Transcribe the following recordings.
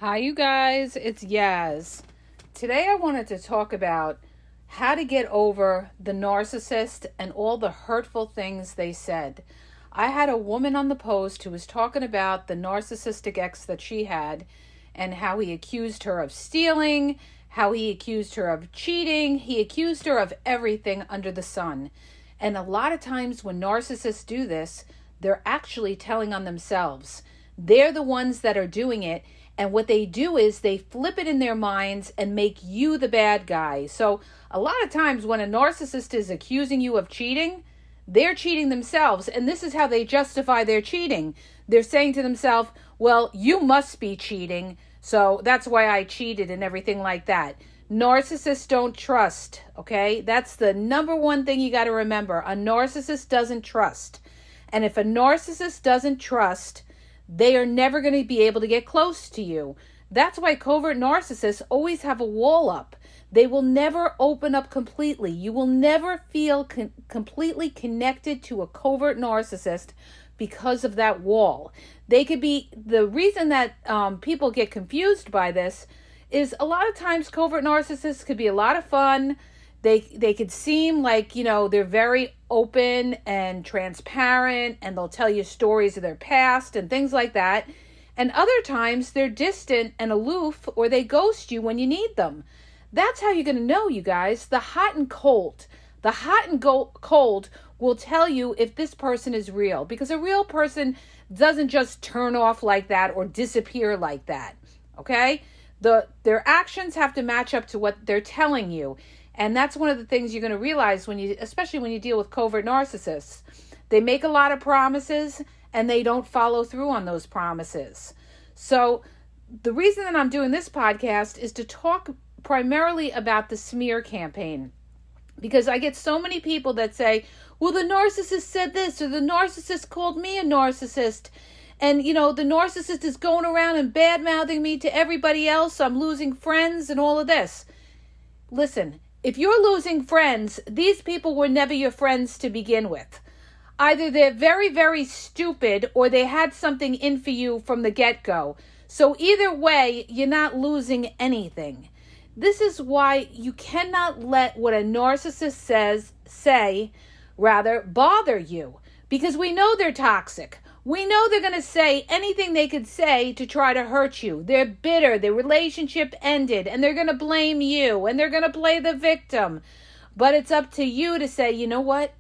Hi, you guys. It's Yaz. Today I wanted to talk about how to get over the narcissist and all the hurtful things they said. I had a woman on the post who was talking about the narcissistic ex that she had and how he accused her of stealing, how he accused her of cheating. He accused her of everything under the sun. And a lot of times when narcissists do this, they're actually telling on themselves. They're the ones that are doing it. And what they do is they flip it in their minds and make you the bad guy. So a lot of times when a narcissist is accusing you of cheating, they're cheating themselves. And this is how they justify their cheating. They're saying to themselves, well, you must be cheating, so that's why I cheated and everything like that. Narcissists don't trust, okay? That's the number one thing you got to remember. A narcissist doesn't trust. And if a narcissist doesn't trust, they are never going to be able to get close to you. That's why covert narcissists always have a wall up. They will never open up completely. You will never feel completely connected to a covert narcissist because of that wall. They could be, the reason that people get confused by this is a lot of times covert narcissists could be a lot of fun. They could seem like, they're very open and transparent, and they'll tell you stories of their past and things like that. And other times they're distant and aloof, or they ghost you when you need them. That's how you're going to know, you guys. The hot and cold. The hot and cold will tell you if this person is real, because a real person doesn't just turn off like that or disappear like that. Okay? Their actions have to match up to what they're telling you. And that's one of the things you're going to realize especially when you deal with covert narcissists. They make a lot of promises and they don't follow through on those promises. So the reason that I'm doing this podcast is to talk primarily about the smear campaign. Because I get so many people that say, well, the narcissist said this, or the narcissist called me a narcissist. And, the narcissist is going around and bad-mouthing me to everybody else. I'm losing friends and all of this. Listen, if you're losing friends, these people were never your friends to begin with. Either they're very, very stupid or they had something in for you from the get-go. So either way, you're not losing anything. This is why you cannot let what a narcissist say bother you. Because we know they're toxic. We know they're going to say anything they could say to try to hurt you. They're bitter. Their relationship ended. And they're going to blame you. And they're going to play the victim. But it's up to you to say, you know what?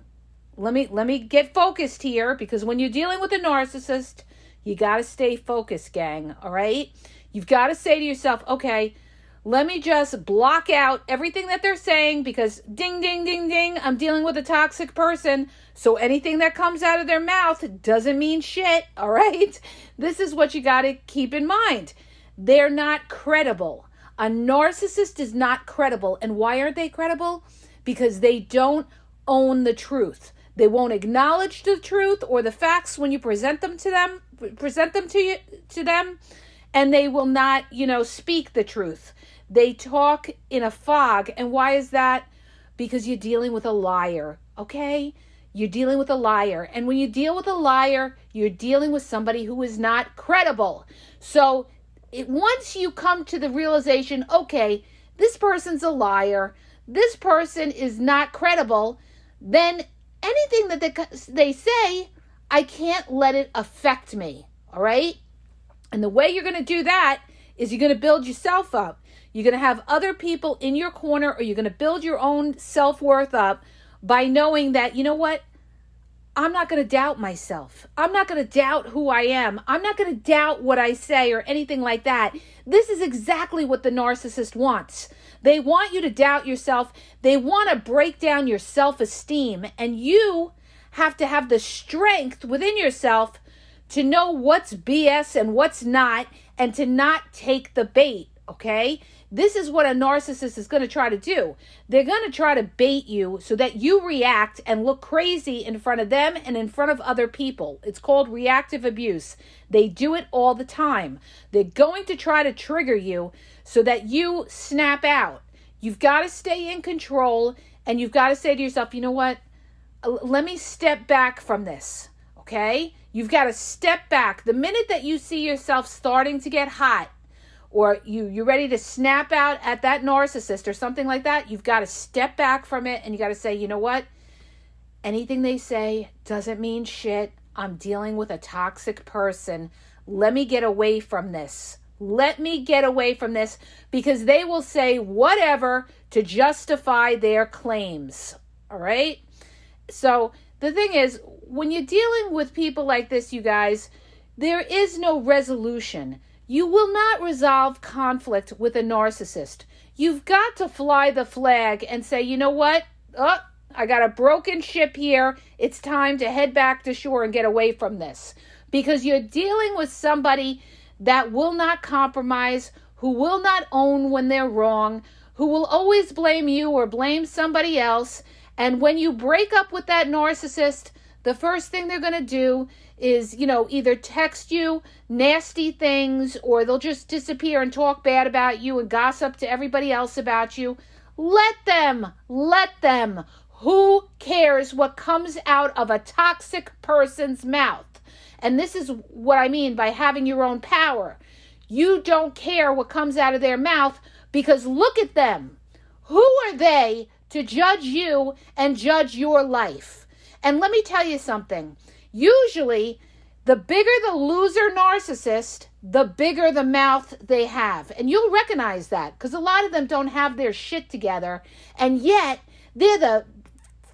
Let me get focused here. Because when you're dealing with a narcissist, you got to stay focused, gang. All right? You've got to say to yourself, okay, let me just block out everything that they're saying, because ding, ding, ding, ding, I'm dealing with a toxic person. So anything that comes out of their mouth doesn't mean shit, all right? This is what you got to keep in mind. They're not credible. A narcissist is not credible. And why aren't they credible? Because they don't own the truth. They won't acknowledge the truth or the facts when you present them to them, and they will not, speak the truth. They talk in a fog. And why is that? Because you're dealing with a liar, okay? You're dealing with a liar. And when you deal with a liar, you're dealing with somebody who is not credible. So once you come to the realization, okay, this person's a liar, this person is not credible, then anything that they say, I can't let it affect me, all right? And the way you're going to do that is you're going to build yourself up. You're going to have other people in your corner, or you're going to build your own self-worth up by knowing that, you know what? I'm not going to doubt myself. I'm not going to doubt who I am. I'm not going to doubt what I say or anything like that. This is exactly what the narcissist wants. They want you to doubt yourself. They want to break down your self-esteem, and you have to have the strength within yourself to know what's BS and what's not, and to not take the bait, okay? This is what a narcissist is going to try to do. They're going to try to bait you so that you react and look crazy in front of them and in front of other people. It's called reactive abuse. They do it all the time. They're going to try to trigger you so that you snap out. You've got to stay in control, and you've got to say to yourself, you know what? Let me step back from this, okay? You've got to step back. The minute that you see yourself starting to get hot, or you're ready to snap out at that narcissist or something like that, you've got to step back from it and you got to say, you know what? Anything they say doesn't mean shit. I'm dealing with a toxic person. Let me get away from this. Let me get away from this, because they will say whatever to justify their claims. All right? So the thing is, when you're dealing with people like this, you guys, there is no resolution. You will not resolve conflict with a narcissist. You've got to fly the flag and say, you know what? Oh, I got a broken ship here. It's time to head back to shore and get away from this. Because you're dealing with somebody that will not compromise, who will not own when they're wrong, who will always blame you or blame somebody else. And when you break up with that narcissist, the first thing they're going to do is, either text you nasty things, or they'll just disappear and talk bad about you and gossip to everybody else about you. Let them. Who cares what comes out of a toxic person's mouth? And this is what I mean by having your own power. You don't care what comes out of their mouth, because look at them. Who are they to judge you and judge your life? And let me tell you something. Usually, the bigger the loser narcissist, the bigger the mouth they have. And you'll recognize that, because a lot of them don't have their shit together. And yet, they're the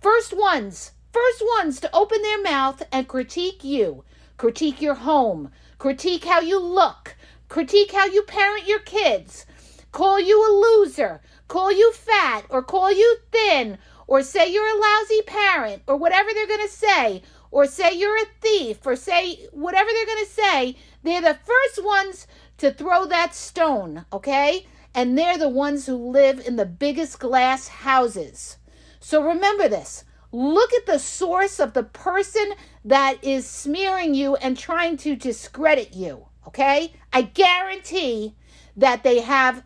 first ones to open their mouth and critique you. Critique your home. Critique how you look. Critique how you parent your kids. Call you a loser. Call you fat, or call you thin, or say you're a lousy parent, or whatever they're going to say, or say you're a thief, or say whatever they're going to say. They're the first ones to throw that stone, okay? And they're the ones who live in the biggest glass houses. So remember this. Look at the source of the person that is smearing you and trying to discredit you, okay? I guarantee that they have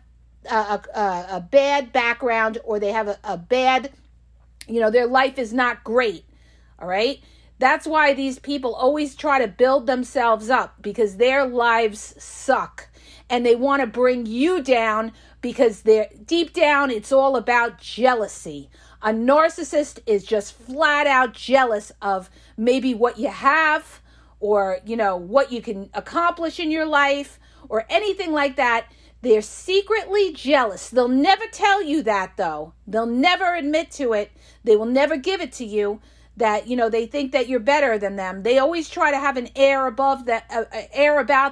a bad background, or they have a bad, their life is not great, all right? That's why these people always try to build themselves up, because their lives suck. And they want to bring you down, because they're deep down, it's all about jealousy. A narcissist is just flat out jealous of maybe what you have, or, what you can accomplish in your life, or anything like that. They're secretly jealous. They'll never tell you that, though. They'll never admit to it. They will never give it to you, that, they think that you're better than them. They always try to have an air about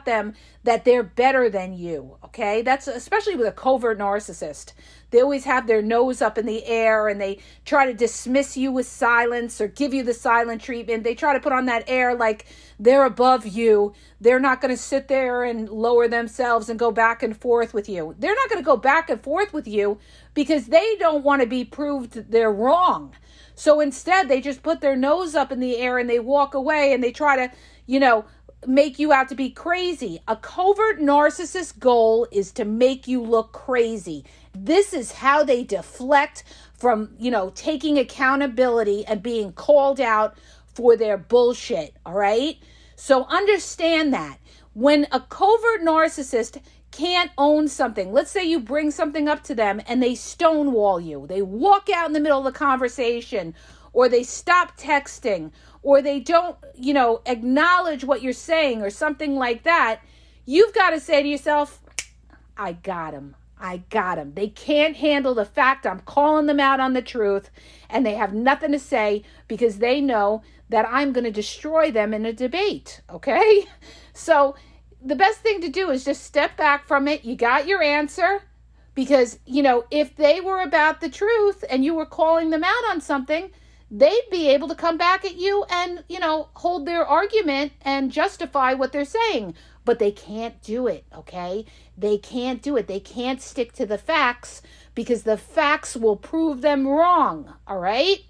them that they're better than you, okay? That's especially with a covert narcissist. They always have their nose up in the air, and they try to dismiss you with silence, or give you the silent treatment. They try to put on that air like they're above you. They're not going to sit there and lower themselves and go back and forth with you. They're not going to go back and forth with you because they don't want to be proved they're wrong. So instead, they just put their nose up in the air and they walk away, and they try to, make you out to be crazy. A covert narcissist goal is to make you look crazy. This is how they deflect from, taking accountability and being called out for their bullshit, all right? So understand that. When a covert narcissist can't own something, let's say you bring something up to them and they stonewall you. They walk out in the middle of the conversation, or they stop texting, or they don't, acknowledge what you're saying, or something like that. You've got to say to yourself, I got him. They can't handle the fact I'm calling them out on the truth, and they have nothing to say because they know that I'm going to destroy them in a debate, okay? So the best thing to do is just step back from it. You got your answer, because, if they were about the truth and you were calling them out on something, they'd be able to come back at you and, hold their argument and justify what they're saying. But they can't do it, okay? They can't do it. They can't stick to the facts, because the facts will prove them wrong, all right?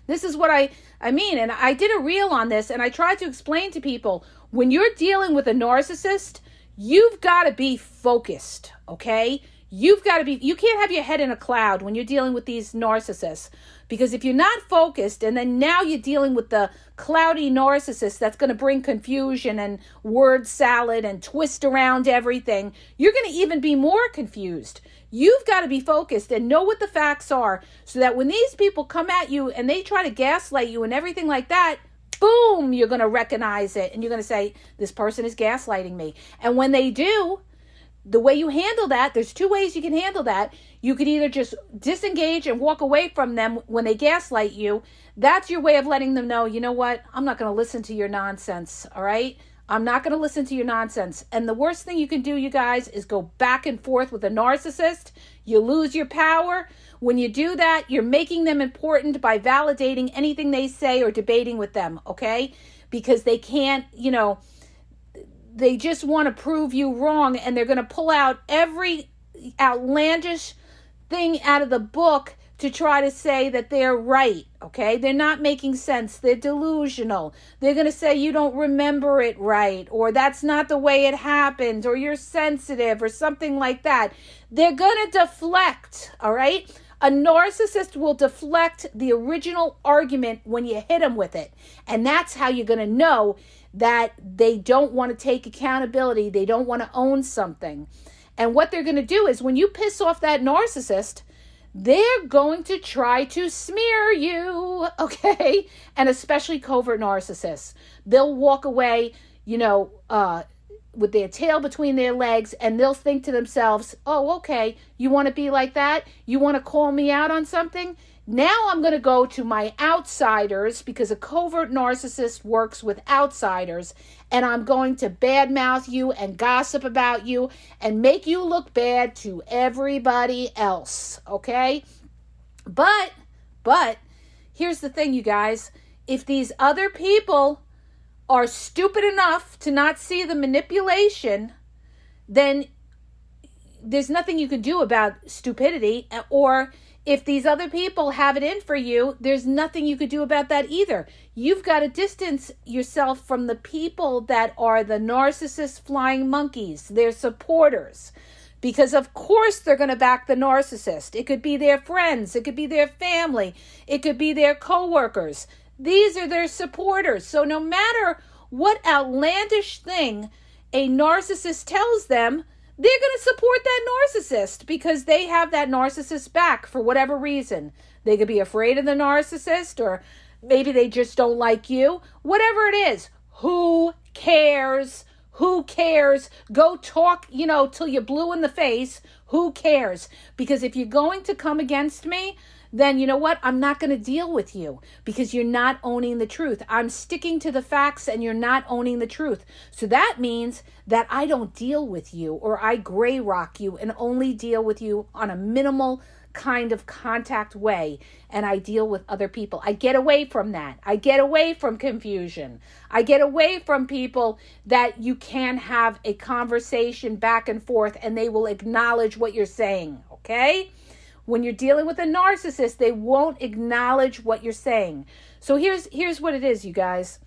This is what I mean. And I did a reel on this, and I tried to explain to people, when you're dealing with a narcissist, you've got to be focused, okay? You can't have your head in a cloud when you're dealing with these narcissists. Because if you're not focused, and then now you're dealing with the cloudy narcissist that's going to bring confusion and word salad and twist around everything, you're going to even be more confused. You've got to be focused and know what the facts are, so that when these people come at you and they try to gaslight you and everything like that, boom, you're going to recognize it. And you're going to say, this person is gaslighting me. And when they do, the way you handle that, there's two ways you can handle that. You could either just disengage and walk away from them when they gaslight you. That's your way of letting them know, you know what? I'm not going to listen to your nonsense, all right? I'm not going to listen to your nonsense. And the worst thing you can do, you guys, is go back and forth with a narcissist. You lose your power. When you do that, you're making them important by validating anything they say or debating with them, okay? Because they can't, they just want to prove you wrong, and they're going to pull out every outlandish thing out of the book to try to say that they're right, okay? They're not making sense. They're delusional. They're going to say you don't remember it right, or that's not the way it happened, or you're sensitive, or something like that. They're going to deflect, all right? A narcissist will deflect the original argument when you hit them with it. And that's how you're going to know that they don't want to take accountability. They don't want to own something. And what they're going to do is, when you piss off that narcissist, they're going to try to smear you, okay? And especially covert narcissists. They'll walk away, with their tail between their legs, and they'll think to themselves, oh, okay, you want to be like that? You want to call me out on something? Now I'm going to go to my outsiders, because a covert narcissist works with outsiders, and I'm going to badmouth you and gossip about you and make you look bad to everybody else, okay? But here's the thing, you guys. If these other people are stupid enough to not see the manipulation, then there's nothing you can do about stupidity. Or if these other people have it in for you, there's nothing you could do about that either. You've got to distance yourself from the people that are the narcissist flying monkeys, their supporters. Because of course they're going to back the narcissist. It could be their friends, it could be their family, it could be their coworkers. These are their supporters. So no matter what outlandish thing a narcissist tells them, they're going to support that narcissist because they have that narcissist back for whatever reason. They could be afraid of the narcissist, or maybe they just don't like you. Whatever it is, who cares? Who cares? Go talk, till you're blue in the face. Who cares? Because if you're going to come against me, then you know what? I'm not going to deal with you because you're not owning the truth. I'm sticking to the facts and you're not owning the truth. So that means that I don't deal with you, or I gray rock you and only deal with you on a minimal kind of contact way, and I deal with other people. I get away from that. I get away from confusion. I get away from people that you can have a conversation back and forth and they will acknowledge what you're saying, okay? When you're dealing with a narcissist, they won't acknowledge what you're saying. So here's what it is, you guys.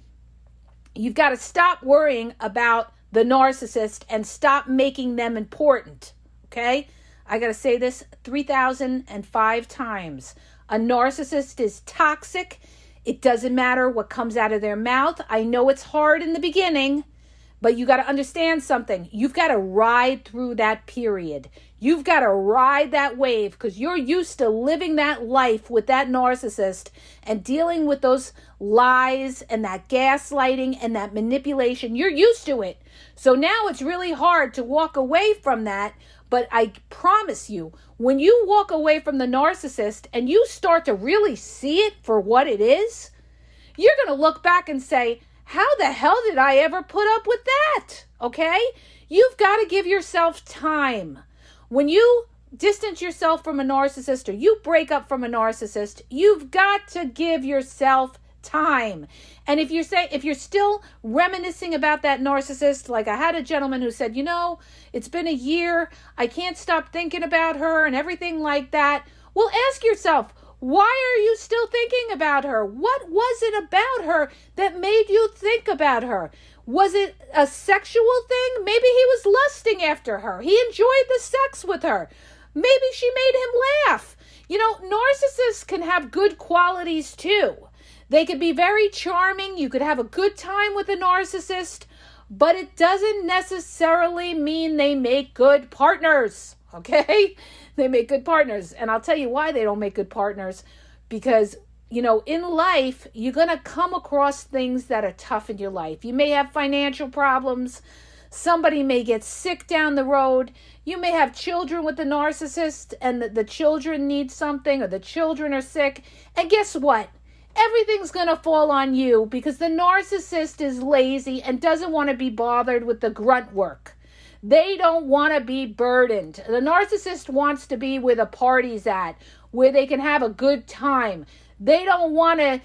You've got to stop worrying about the narcissist and stop making them important, okay? I got to say this 3,005 times. A narcissist is toxic. It doesn't matter what comes out of their mouth. I know it's hard in the beginning, but you got to understand something. You've got to ride through that period. You've got to ride that wave because you're used to living that life with that narcissist and dealing with those lies and that gaslighting and that manipulation. You're used to it. So now it's really hard to walk away from that. But I promise you, when you walk away from the narcissist and you start to really see it for what it is, you're going to look back and say, how the hell did I ever put up with that? Okay? You've got to give yourself time. When you distance yourself from a narcissist or you break up from a narcissist, you've got to give yourself time. And if you're still reminiscing about that narcissist, like I had a gentleman who said, it's been a year, I can't stop thinking about her and everything like that. Well, ask yourself, why are you still thinking about her? What was it about her that made you think about her? Was it a sexual thing? Maybe he was lusting after her. He enjoyed the sex with her. Maybe she made him laugh. Narcissists can have good qualities too. They could be very charming. You could have a good time with a narcissist, but it doesn't necessarily mean they make good partners, okay? They make good partners. And I'll tell you why they don't make good partners. Because, in life, you're going to come across things that are tough in your life. You may have financial problems. Somebody may get sick down the road. You may have children with the narcissist and the children need something, or the children are sick. And guess what? Everything's going to fall on you because the narcissist is lazy and doesn't want to be bothered with the grunt work. They don't want to be burdened. The narcissist wants to be where the party's at, where they can have a good time. They don't want to,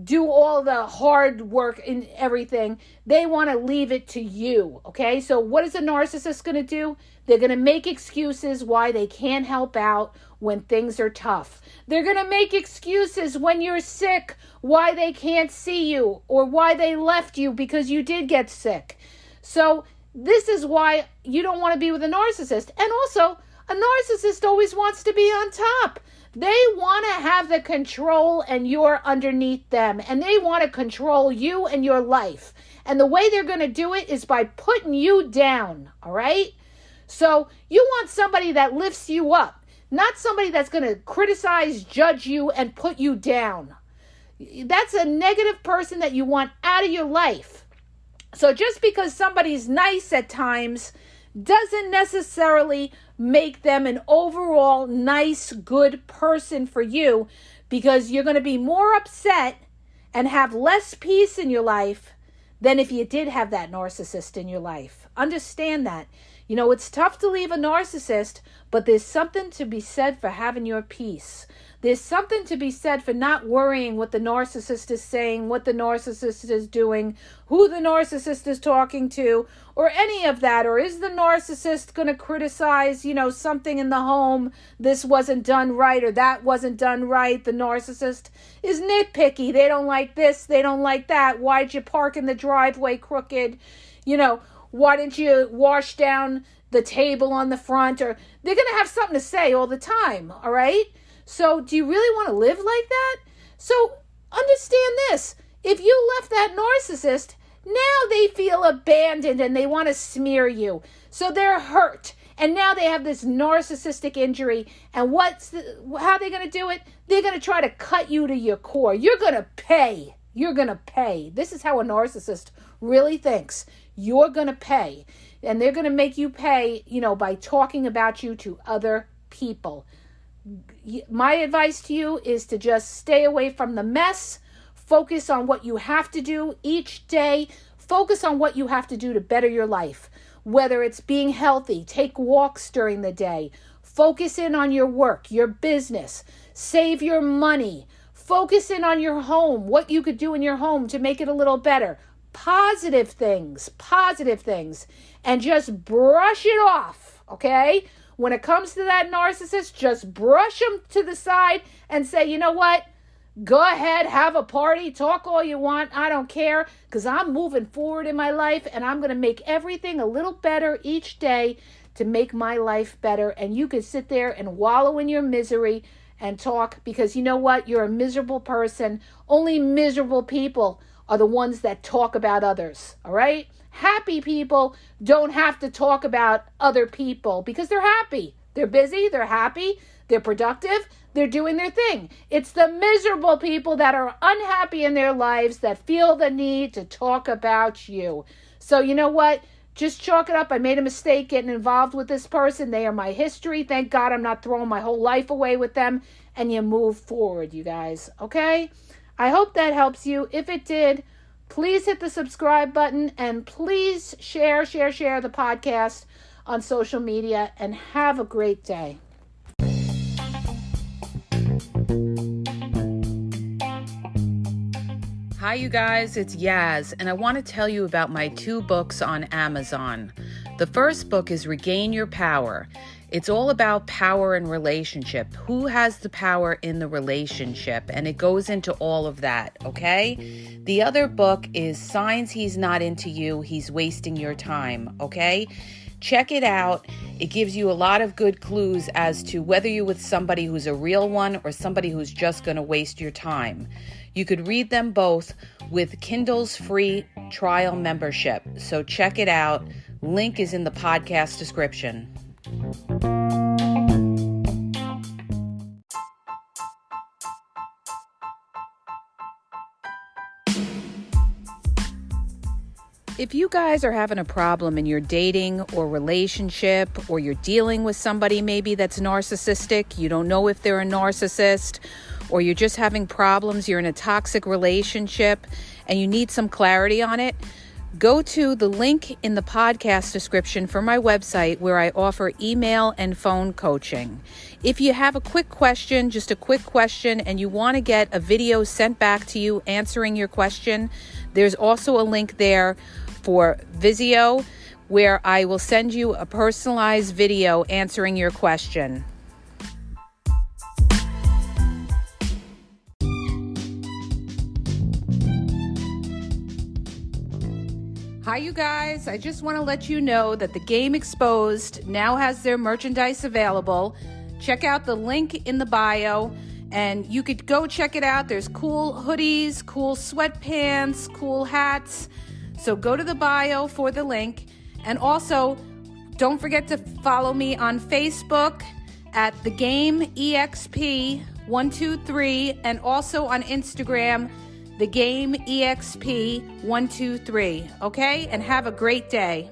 do all the hard work and everything. They want to leave it to you, okay? So what is a narcissist going to do? They're going to make excuses why they can't help out when things are tough. They're going to make excuses when you're sick, why they can't see you, or why they left you because you did get sick. So this is why you don't want to be with a narcissist. And also, a narcissist always wants to be on top. They want to have the control and you're underneath them. And they want to control you and your life. And the way they're going to do it is by putting you down, all right? So you want somebody that lifts you up, not somebody that's going to criticize, judge you, and put you down. That's a negative person that you want out of your life. So just because somebody's nice at times doesn't necessarily make them an overall nice, good person for you, because you're going to be more upset and have less peace in your life than if you did have that narcissist in your life. Understand that. It's tough to leave a narcissist, but there's something to be said for having your peace. There's something to be said for not worrying what the narcissist is saying, what the narcissist is doing, who the narcissist is talking to, or any of that. Or is the narcissist going to criticize, something in the home? This wasn't done right, or that wasn't done right. The narcissist is nitpicky. They don't like this. They don't like that. Why'd you park in the driveway crooked? Why didn't you wash down the table on the front? Or they're going to have something to say all the time, all right? So do you really want to live like that? So understand this. If you left that narcissist, now they feel abandoned and they want to smear you. So they're hurt. And now they have this narcissistic injury. And how are they going to do it? They're going to try to cut you to your core. You're going to pay. You're going to pay. This is how a narcissist really thinks. You're going to pay. And they're going to make you pay, by talking about you to other people. My advice to you is to just stay away from the mess. Focus on what you have to do each day. Focus on what you have to do to better your life. Whether it's being healthy, take walks during the day. Focus in on your work, your business. Save your money. Focus in on your home, what you could do in your home to make it a little better. Positive things. And just brush it off, okay? When it comes to that narcissist, just brush them to the side and say, you know what? Go ahead, have a party, talk all you want. I don't care, because I'm moving forward in my life and I'm going to make everything a little better each day to make my life better. And you can sit there and wallow in your misery and talk, because you know what? You're a miserable person. Only miserable people are the ones that talk about others, all right? Happy people don't have to talk about other people because they're happy. They're busy, they're happy, they're productive, they're doing their thing. It's the miserable people that are unhappy in their lives that feel the need to talk about you. So you know what? Just chalk it up. I made a mistake getting involved with this person. They are my history. Thank God I'm not throwing my whole life away with them. And you move forward, you guys. Okay? I hope that helps you. If it did, please hit the subscribe button and please share the podcast on social media, and have a great day. Hi, you guys, it's Yaz, and I want to tell you about my 2 books on Amazon. The first book is Regain Your Power. It's all about power and relationship. Who has the power in the relationship? And it goes into all of that, okay? The other book is Signs He's Not Into You, He's Wasting Your Time, okay? Check it out. It gives you a lot of good clues as to whether you're with somebody who's a real one or somebody who's just going to waste your time. You could read them both with Kindle's free trial membership. So check it out. Link is in the podcast description. If you guys are having a problem in your dating or relationship, or you're dealing with somebody maybe that's narcissistic, you don't know if they're a narcissist, or you're just having problems, you're in a toxic relationship, and you need some clarity on it, go to the link in the podcast description for my website where I offer email and phone coaching. If you have a quick question, just a quick question, and you want to get a video sent back to you answering your question, there's also a link there for Vizio where I will send you a personalized video answering your question. Hi, you guys. I just want to let you know that the Game Exposed now has their merchandise available. Check out the link in the bio, and you could go check it out. There's cool hoodies, cool sweatpants, cool hats. So go to the bio for the link. And also, don't forget to follow me on Facebook at The Game EXP 123, and also on Instagram, The Game EXP 123. Okay? And have a great day.